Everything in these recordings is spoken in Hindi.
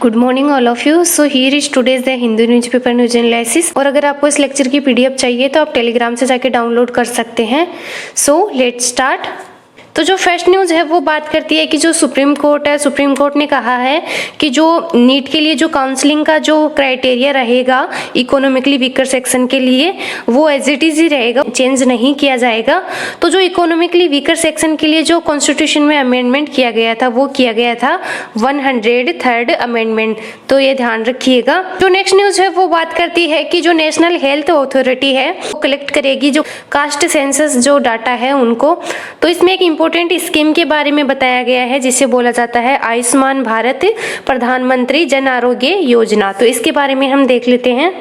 Good morning all of you. So here is today's the Hindu newspaper news analysis. और अगर आपको इस लेक्चर की पीडीएफ चाहिए तो आप टेलीग्राम से जाके डाउनलोड कर सकते हैं। So let's start. तो जो फर्स्ट न्यूज़ है वो बात करती है कि जो सुप्रीम कोर्ट है, सुप्रीम कोर्ट ने कहा है कि जो नीट के लिए जो काउंसलिंग का जो क्राइटेरिया रहेगा इकोनॉमिकली वीकर सेक्शन के लिए, वो एज इट इज ही रहेगा, चेंज नहीं किया जाएगा। तो जो इकोनॉमिकली वीकर सेक्शन के लिए जो कॉन्स्टिट्यूशन में अमेंडमेंट किया गया था वो किया गया था 103rd अमेंडमेंट। तो ये ध्यान रखिएगा। जो नेक्स्ट न्यूज़ है वो बात करती है कि जो नेशनल हेल्थ अथॉरिटी है वो कलेक्ट करेगी जो कास्ट सेंसस जो डाटा है उनको। तो इसमें एक इम्पोर्टेंट स्कीम के बारे में बताया गया है जिसे बोला जाता है आयुष्मान भारत प्रधानमंत्री जन आरोग्य योजना। तो इसके बारे में हम देख लेते हैं।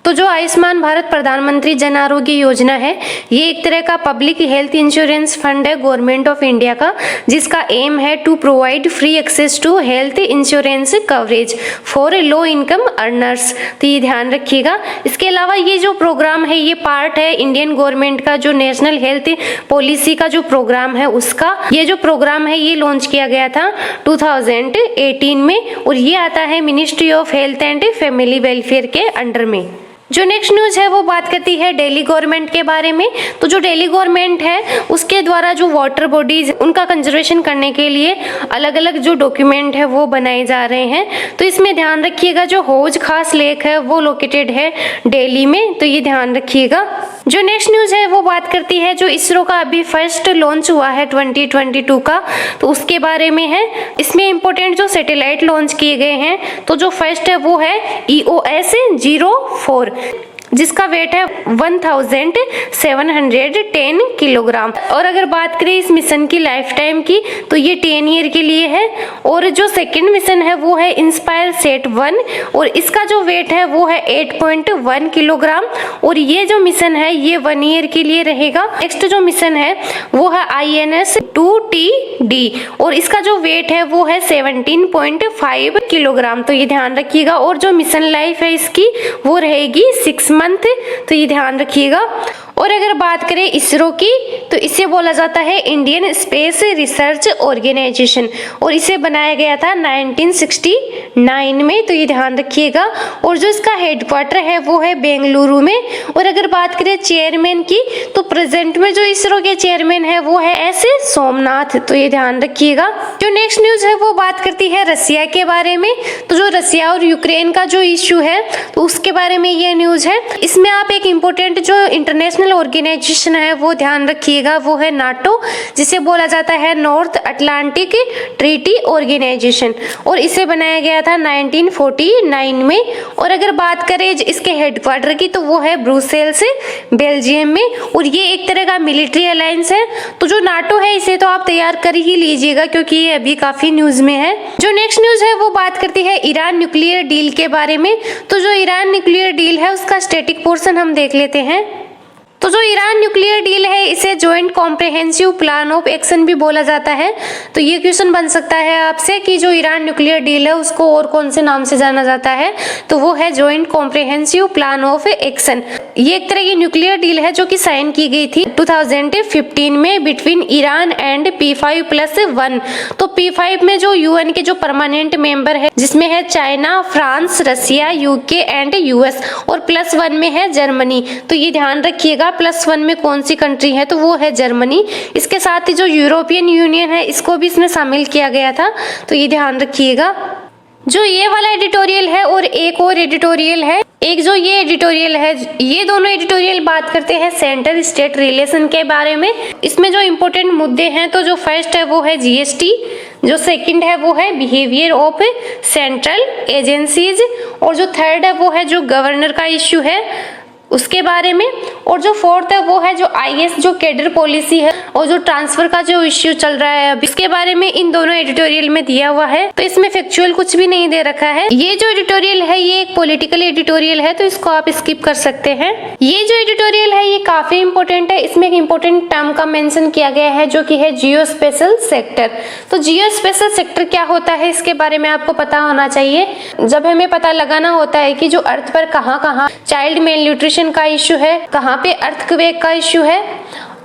तो जो आयुष्मान भारत प्रधानमंत्री जन आरोग्य योजना है ये एक तरह का पब्लिक हेल्थ इंश्योरेंस फंड है गवर्नमेंट ऑफ इंडिया का, जिसका एम है to provide free access to health insurance coverage for low income earners. तो ये ध्यान रखिएगा। इसके अलावा ये जो प्रोग्राम है ये पार्ट है इंडियन गवर्नमेंट का जो नेशनल हेल्थ पॉलिसी का जो प्रोग्राम है उसका। ये जो प्रोग्राम है ये लॉन्च किया गया था 2018 में और ये आता है ministry of health and family welfare के अंडर में। जो नेक्स्ट न्यूज़ है वो बात करती है दिल्ली गवर्नमेंट के बारे में। तो जो दिल्ली गवर्नमेंट है उसके द्वारा जो वाटर बॉडीज उनका कंजर्वेशन करने के लिए अलग अलग जो डॉक्यूमेंट है वो बनाए जा रहे हैं। तो इसमें ध्यान रखिएगा जो हौज खास लेक है वो लोकेटेड है दिल्ली में, तो ये ध्यान रखिएगा। जो नेक्स्ट न्यूज़ है वो बात करती है जो इसरो का अभी फर्स्ट लॉन्च हुआ है 2022 का, तो उसके बारे में है। इसमें इंपॉर्टेंट जो सैटेलाइट लॉन्च किए गए हैं तो जो फर्स्ट है वो है EOS-04 जिसका वेट है 1710 किलोग्राम। और अगर बात करें इस मिशन की लाइफ टाइम की तो ये 10 ईयर के लिए है। और जो सेकंड मिशन है वो है इंस्पायर सेट 1 और इसका जो वेट है वो है 8.1 किलोग्राम और ये जो मिशन है ये 1 ईयर के लिए रहेगा। नेक्स्ट जो मिशन है वो है INS-2TD और इसका जो वेट है वो है 17.5 किलोग्राम। तो ये ध्यान रखिएगा। और जो मिशन लाइफ है इसकी वो रहेगी 6 मंथ, तो ये ध्यान रखिएगा। और अगर बात करें इसरो की तो इसे बोला जाता है इंडियन स्पेस रिसर्च ऑर्गेनाइजेशन और इसे बनाया गया था 1969 में, तो ये ध्यान रखिएगा। और जो इसका हेडक्वार्टर है वो है बेंगलुरु में। और अगर बात करें चेयरमैन की तो प्रेजेंट में जो इसरो के चेयरमैन है वो है S सोमनाथ, तो ये ध्यान रखिएगा। जो नेक्स्ट न्यूज है वो बात करती है रसिया के बारे में। तो जो रसिया और यूक्रेन का जो इश्यू है तो उसके बारे में ये न्यूज है। इसमें आप एक इम्पोर्टेंट जो इंटरनेशनल ऑर्गेनाइजेशन है वो ध्यान रखिएगा, वो है नाटो, जिसे बोला जाता है नॉर्थ अटलांटिक ट्रीटी ऑर्गेनाइजेशन और इसे बनाया गया था 1949 में। और अगर बात करें इसके हेडक्वार्टर की तो वो है ब्रुसेल्स बेल्जियम में और ये एक तरह का मिलिट्री अलायंस है। तो जो नाटो है इसे तो आप तैयार कर ही लीजिएगा क्योंकि ये अभी काफी न्यूज में है। जो नेक्स्ट न्यूज है वो बात करती है ईरान न्यूक्लियर डील के बारे में। तो जो ईरान न्यूक्लियर डील है उसका स्टैटिक पोर्शन हम देख लेते हैं। तो जो ईरान न्यूक्लियर डील है इसे joint comprehensive plan of action भी बोला जाता है। तो ये क्वेश्चन बन सकता है आपसे कि जो ईरान न्यूक्लियर डील है उसको और कौन से नाम से जाना जाता है, तो वो है joint comprehensive plan of action. ये एक तरह की न्यूक्लियर डील है जो कि साइन की गई थी 2015 में बिटवीन ईरान एंड P5+1। तो P5 में जो UN के जो परमानेंट मेंबर है जिसमें है China, France, Russia, UK and US और +1 में है जर्मनी। तो ये ध्यान रखिएगा +1 में कौन सी कंट्री है तो वो है जर्मनी। इसके साथ ही जो यूरोपियन यूनियन है इसको भी इसमें शामिल किया गया था, तो ये ध्यान रखिएगा। जो ये वाला एडिटोरियल है और एक और एडिटोरियल है, एक जो ये एडिटोरियल है, ये दोनों एडिटोरियल बात करते हैं सेंटर स्टेट रिलेशन के बारे में। इसमें जो इम्पोर्टेंट मुद्दे हैं तो जो फर्स्ट है वो है GST, जो सेकंड है वो है बिहेवियर ऑफ सेंट्रल एजेंसीज और जो थर्ड है वो है जो गवर्नर का इश्यू है उसके बारे में। और जो फोर्थ है वो है जो IS जो कैडर पॉलिसी है और जो ट्रांसफर का जो इश्यू चल रहा है अभी इसके बारे में इन दोनों एडिटोरियल में दिया हुआ है। तो इसमें फैक्चुअल कुछ भी नहीं दे रखा है। ये जो एडिटोरियल है ये एक पॉलिटिकल एडिटोरियल है तो इसको आप स्किप कर सकते हैं। ये जो एडिटोरियल है ये काफी इंपॉर्टेंट है। इसमें एक इंपॉर्टेंट टर्म का मेंशन किया गया है जो कि है जियो स्पेशल सेक्टर। तो जियो स्पेशल सेक्टर क्या होता है इसके बारे में आपको पता होना चाहिए। जब हमें पता लगाना होता है कि जो अर्थ पर कहाँ चाइल्ड मेल न्यूट्रिशन का इश्यू है, कहाँ पे अर्थक्वेक का इश्यू है,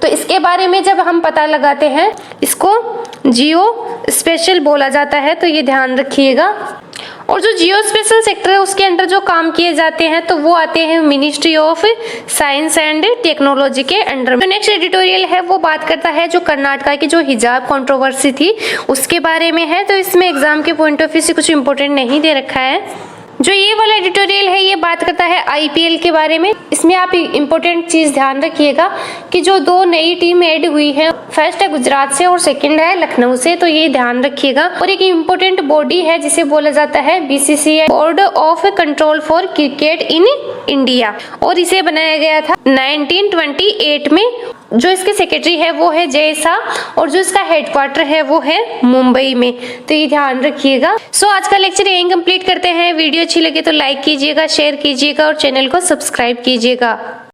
तो इसके बारे में जब हम पता लगाते हैं इसको जियो स्पेशल बोला जाता है, तो ये ध्यान रखिएगा। और जो जियो स्पेशल सेक्टर है उसके अंडर जो काम किए जाते हैं तो वो आते हैं ministry of science and technology के अंडर में। नेक्स्ट एडिटोरियल है वो बात करता है जो कर्नाटका की जो हिजाब कंट्रोवर्सी थी उसके बारे में है। तो इसमें एग्जाम के पॉइंट ऑफ व्यू से कुछ इंपॉर्टेंट नहीं दे रखा है। जो ये वाला एडिटोरियल है ये बात करता है आईपीएल के बारे में। इसमें आप इंपॉर्टेंट चीज ध्यान रखिएगा कि जो दो नई टीम ऐड हुई है, फर्स्ट है गुजरात से और सेकंड है लखनऊ से, तो ये ध्यान रखिएगा। और एक इम्पोर्टेंट बॉडी है जिसे बोला जाता है BCCI, board of control for cricket in India, और इसे बनाया गया था 1928 में। जो इसके सेक्रेटरी है वो है जय शाह और जो इसका हेडक्वार्टर है वो है मुंबई में, तो ये ध्यान रखिएगा। सो आज का लेक्चर यहीं कंप्लीट करते हैं। वीडियो अच्छी लगे तो लाइक कीजिएगा, शेयर कीजिएगा और चैनल को सब्सक्राइब कीजिएगा।